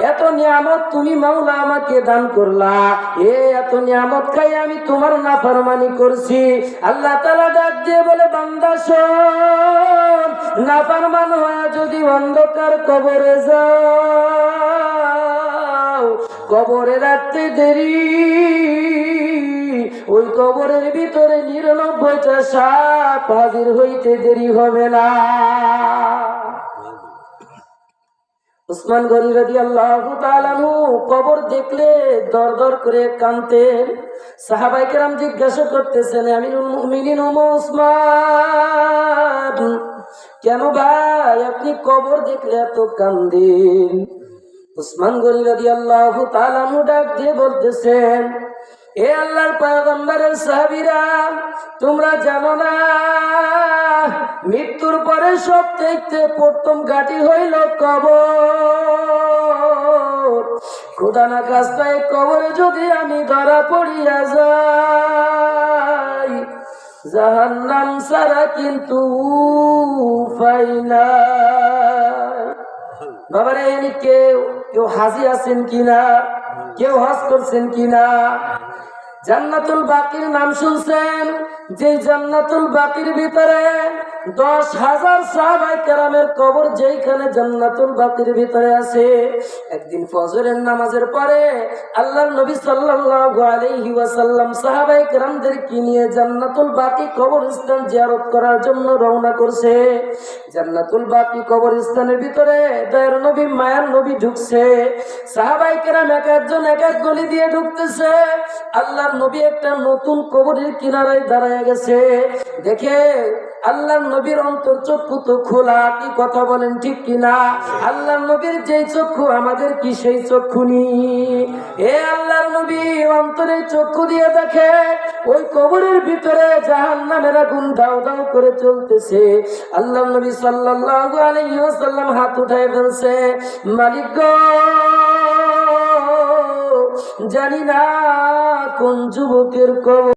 এত নিয়ামত তুমি মাওলা আমাকে দান করলা, এত নিয়ামত খাই আমি তোমার নাফরমানি করছি। আল্লাহ তাআলা ডাক দিয়ে বলে, বান্দা শোন, নাফরমান হয়ে যদি অন্ধকার কবরে যাও, কবরে রাখতে দেরি, ওই কবরের ভিতরে ৯৯টা সাপ হাজির হইতে দেরি হবে না। উসমান গনি রাদিয়াল্লাহু তাআলা আনহু কবর দেখলে দরদর করে কাঁদতেন। সাহাবায়ে কেরাম জিজ্ঞাসা করতেছেন, আমিরুল মুমিনিন উসমান, কেন ভাই আপনি কবর দেখলে এত কাঁদেন? উসমান গনি রাদিয়াল্লাহু তাআলা আনহু ডাক দিয়ে বলতেছেন, এ আল্লাহর পয়গম্বরের সাহাবীরা, তোমরা জানো না মৃত্যুর পরে সবথেকে প্রথম ঘাঁটি হইল কবর। খোদা না খাস্তায় কবরে যদি আমি ধরা পড়িয়া যাই, জাহান্নাম ছাড়া কিন্তু উপায় নাই। বাবারে, কেউ হাজি আছেন কিনা? কেউ হজ করছেন কিনা? জান্নাতুল বাকির নাম শুনছেন? যে জান্নাতুল বাকির ভিতরে ১০,০০০ সাহাবায়ে কেরামের কবর যেখানে জান্নাতুল বাকির ভিতরে আছে, একদিন ফজরের নামাজের পরে আল্লাহর নবী সাল্লাল্লাহু আলাইহি ওয়াসাল্লাম সাহাবায়ে কেরামদেরকে নিয়ে জান্নাতুল বাকি কবরস্থান জিয়ারত করার জন্য রওনা করছে। জান্নাতুল বাকি কবরস্থানের ভিতরে দয়ার নবী মায়ার নবী ঢুকছে। সাহাবায়ে কেরাম এক একজন এক এক গলি দিয়ে ঢুকতেছে। আল্লাহর নবী একটা নতুন কবরের কিনারায় দাঁড়ায় গেছে। দেখে আল্লাহর নবীর অন্তর চক্ষু তো খোলা, কি কথা বলেন ঠিক কিনা? আল্লাহর নবীর যেই চক্ষু আমাদের কি সেই চক্ষু নি? আল্লাহর নবী অন্তরে চক্ষু দিয়ে দেখে ওই কবরের ভিতরে জাহান্নামের আগুন দাউ দাউ করে চলতেছে। আল্লাহর নবী সাল্লাল্লাহু আলাইহি ওয়াসাল্লাম হাত উঠায় বলছে, মালিক গো, জানি না কোন যুবকের কবর